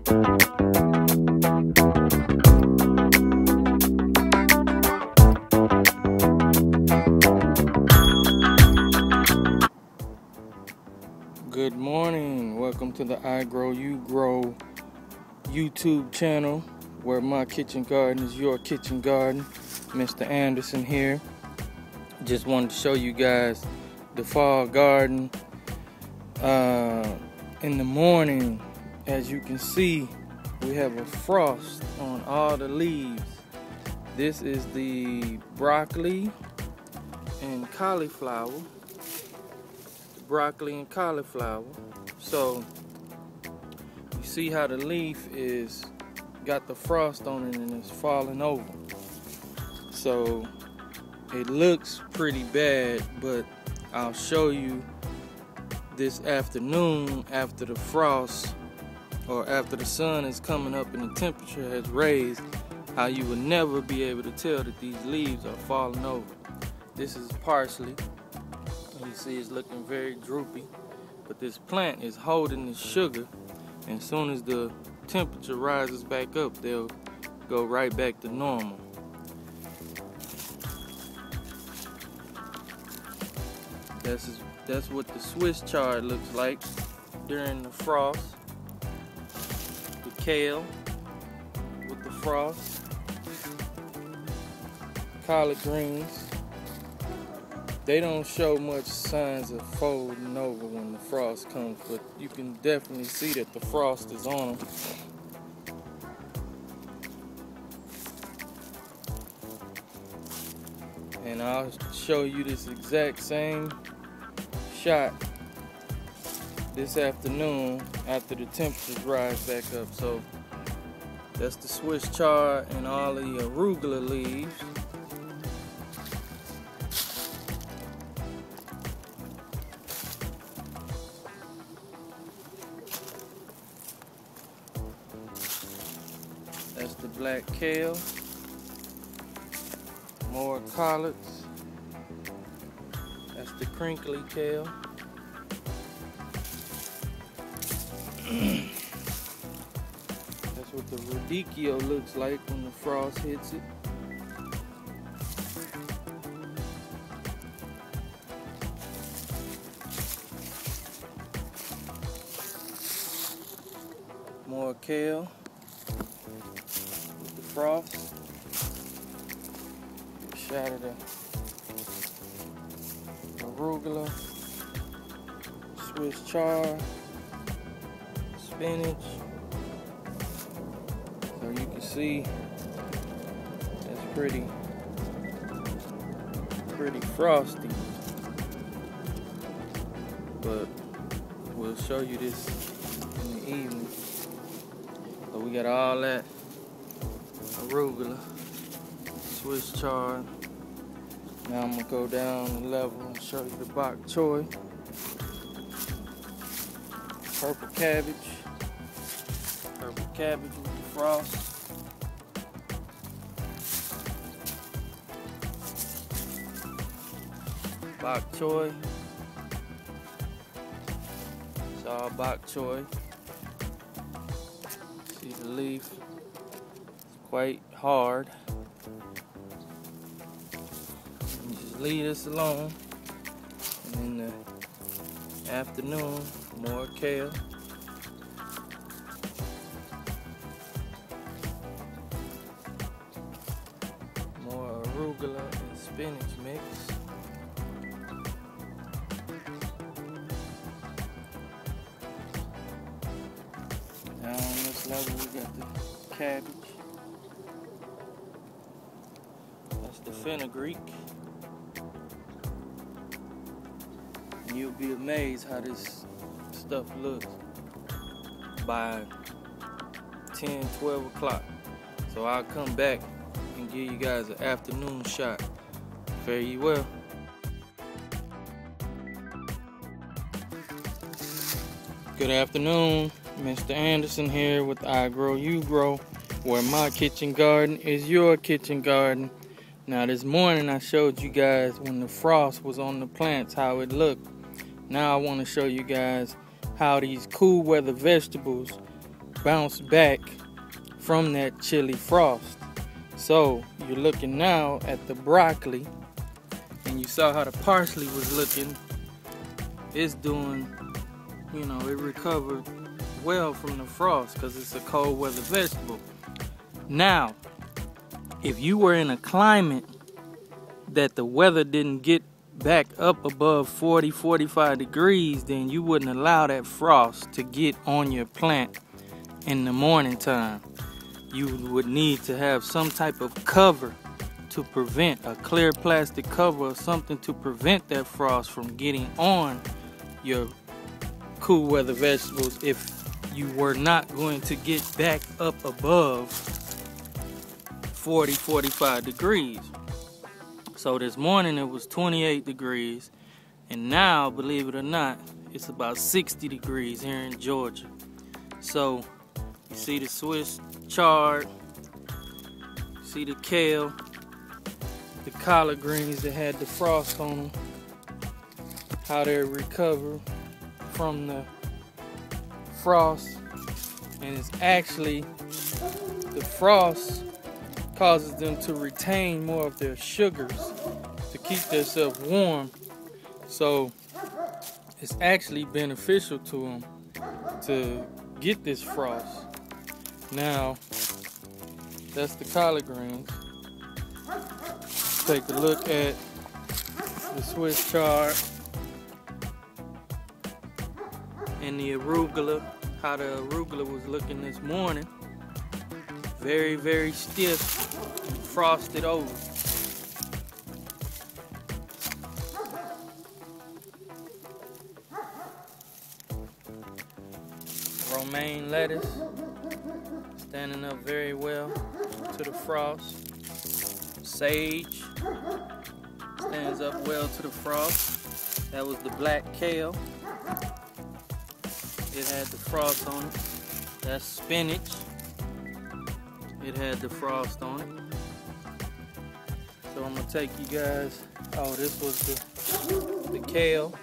Good morning. Welcome to the Igrowugrow YouTube channel, where my kitchen garden is your kitchen garden. Mr. Anderson here. Just wanted to show you guys the fall garden. In the morning, as you can see, we have a frost on all the leaves. This is the broccoli and cauliflower. So you see how the leaf is got the frost on it and it's falling over. So it looks pretty bad, but I'll show you this afternoon, after the frost or after the sun is coming up and the temperature has raised, how you will never be able to tell that these leaves are falling over. This is parsley. You see it's looking very droopy, but this plant is holding the sugar, and as soon as the temperature rises back up, they'll go right back to normal. That's what the Swiss chard looks like during the frost. The kale with the frost, collard greens. They don't show much signs of folding over when the frost comes, but you can definitely see that the frost is on them. And I'll show you this exact same shot this afternoon after the temperatures rise back up. So that's the Swiss chard and all the arugula leaves. That's the black kale, more collards. That's the crinkly kale. That's what the radicchio looks like when the frost hits it. More kale. Frost. Shot of the arugula, Swiss chard, spinach. So you can see that's pretty frosty. But we'll show you this in the evening. So we got all that arugula, Swiss chard. Now I'm gonna go down the level and show you the bok choy, purple cabbage with the frost, bok choy. It's all bok choy. See the leaf. Quite hard. And just leave this alone. And in the afternoon, more kale. More arugula and spinach mix. Down on this level we got the cabbage. That's the fenugreek. And you'll be amazed how this stuff looks by 10, 12 o'clock. So I'll come back and give you guys an afternoon shot. Fare you well. Good afternoon. Mr. Anderson here with Igrowugrow, where my kitchen garden is your kitchen garden. Now this morning I showed you guys when the frost was on the plants how it looked. Now I want to show you guys how these cool weather vegetables bounce back from that chilly frost. So you're looking now at the broccoli, and you saw how the parsley was looking. It's doing, you know, it recovered well from the frost because it's a cold weather vegetable. Now, if you were in a climate that the weather didn't get back up above 40, 45 degrees, then you wouldn't allow that frost to get on your plant in the morning time. You would need to have some type of cover to prevent, a clear plastic cover or something to prevent that frost from getting on your cool weather vegetables if you were not going to get back up above 40, 45 degrees. So this morning it was 28 degrees, and now, believe it or not, it's about 60 degrees here in Georgia. So you see the Swiss chard, see the kale, the collard greens that had the frost on them, how they recover from the frost. And it's actually, the frost causes them to retain more of their sugars to keep themselves warm. So it's actually beneficial to them to get this frost. Now, that's the collard greens. Take a look at the Swiss chard and the arugula, how the arugula was looking this morning. Very, very stiff, frosted over. Romaine lettuce, standing up very well to the frost. Sage, stands up well to the frost. That was the black kale. It had the frost on it. That's spinach. It had the frost on it. So I'm gonna take you guys, oh, this was the kale,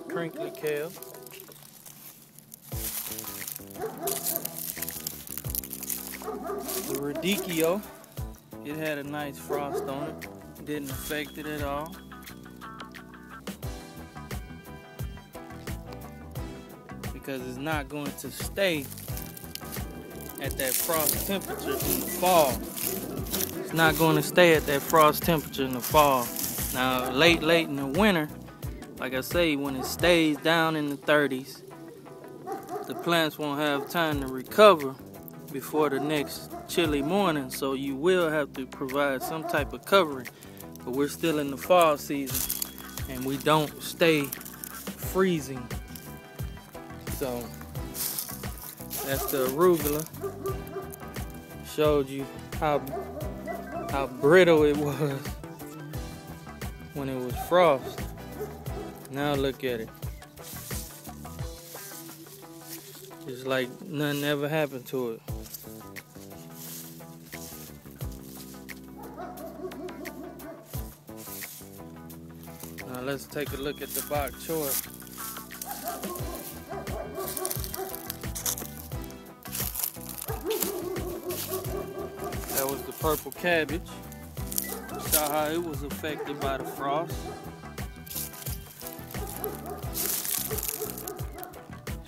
crinkly kale. The radicchio, it had a nice frost on it. Didn't affect it at all. Because it's not going to stay at that frost temperature in the fall. It's not going to stay at that frost temperature in the fall. Now, late in the winter, like I say, when it stays down in the 30s, the plants won't have time to recover before the next chilly morning, so you will have to provide some type of covering. But we're still in the fall season, and we don't stay freezing. So that's the arugula. Showed you how brittle it was when it was frost. Now look at it. It's like nothing ever happened to it. Now let's take a look at the bok choy. That was the purple cabbage. Saw how it was affected by the frost.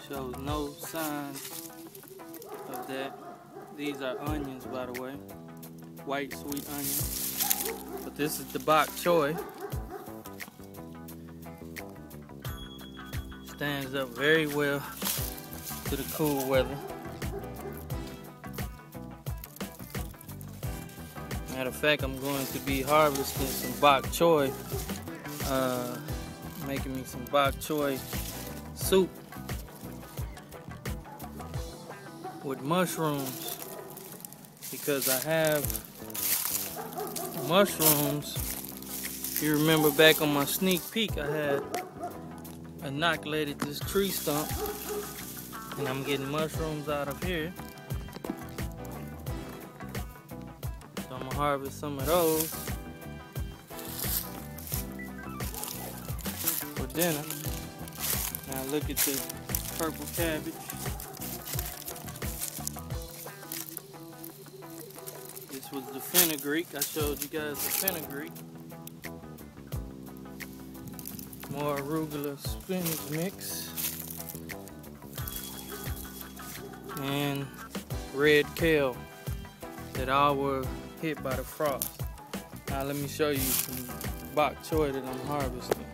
Shows no signs of that. These are onions, by the way. White sweet onions. But this is the bok choy. Stands up very well to the cool weather. Matter of fact, I'm going to be harvesting some bok choy, making me some bok choy soup with mushrooms, because I have mushrooms. If you remember back on my sneak peek, I had inoculated this tree stump, and I'm getting mushrooms out of here. So I'm gonna harvest some of those for dinner. Now look at the purple cabbage. This was the fenugreek. I showed you guys the fenugreek. More arugula spinach mix. And red kale that all were hit by the frost. Now let me show you some bok choy that I'm harvesting.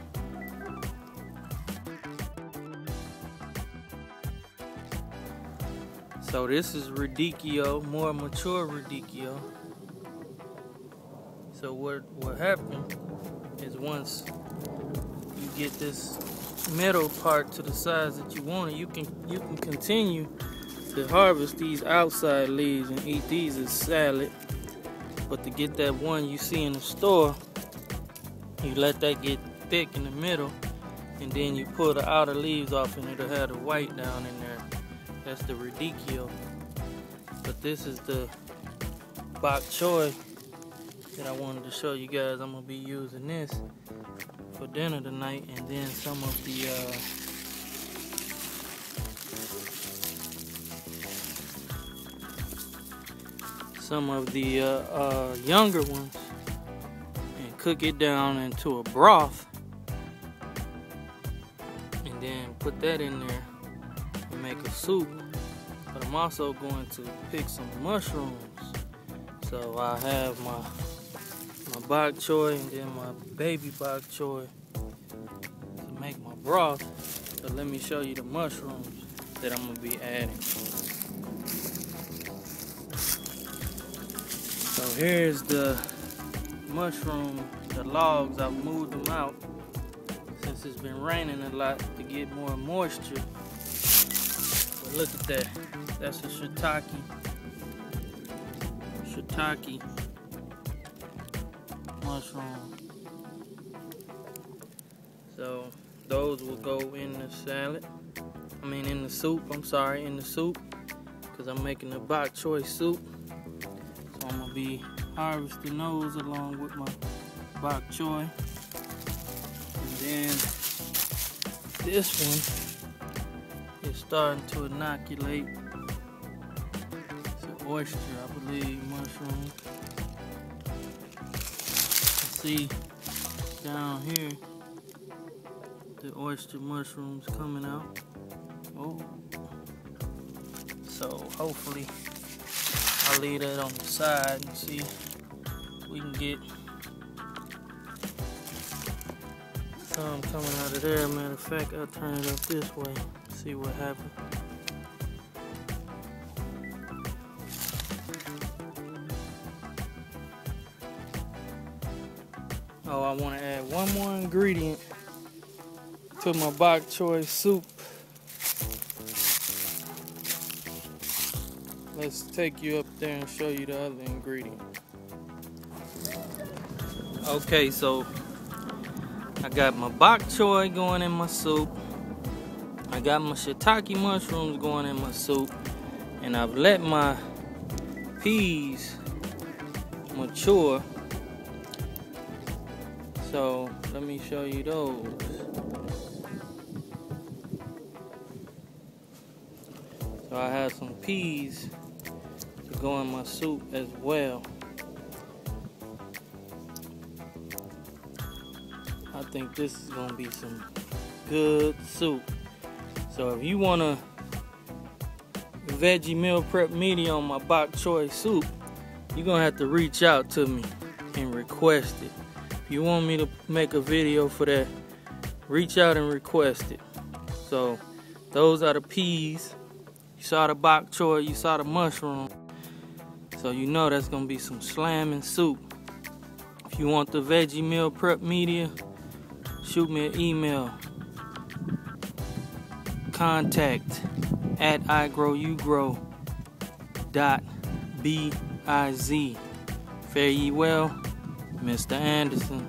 So this is radicchio, more mature radicchio. So what happened is once you get this middle part to the size that you want it, you can continue to harvest these outside leaves and eat these as salad. But to get that one you see in the store, you let that get thick in the middle, and then you pull the outer leaves off and it'll have the white down in there. That's the radicchio. But this is the bok choy that I wanted to show you guys. I'm gonna be using this for dinner tonight, and then some of the younger ones, and cook it down into a broth, and then put that in there and make a soup. But I'm also going to pick some mushrooms. So I have my bok choy and then my baby bok choy to make my broth. So let me show you the mushrooms that I'm gonna be adding. So here's the mushroom, the logs. I've moved them out since it's been raining a lot to get more moisture. But look at that. That's a shiitake mushroom. So those will go in the salad. I mean in the soup, in the soup. Because I'm making a bok choy soup. So I'm going to be harvesting those along with my bok choy. And then this one is starting to inoculate. It's an oyster, I believe, mushroom. See down here the oyster mushrooms coming out. Oh, so hopefully I'll leave that on the side and see if we can get some coming out of there. Matter of fact, I'll turn it up this way, see what happens. Oh, I want to add one more ingredient to my bok choy soup. Let's take you up there and show you the other ingredient. Okay, so I got my bok choy going in my soup. I got my shiitake mushrooms going in my soup. And I've let my peas mature. So let me show you those. So I have some peas to go in my soup as well. I think this is gonna be some good soup. So if you want a veggie meal prep media on my bok choy soup, you're gonna have to reach out to me and request it. If you want me to make a video for that, reach out and request it. So those are the peas. You saw the bok choy, you saw the mushroom. So you know that's gonna be some slamming soup. If you want the veggie meal prep media, shoot me an email. Contact at Igrowugrow.biz. Fare ye well, Mr. Anderson.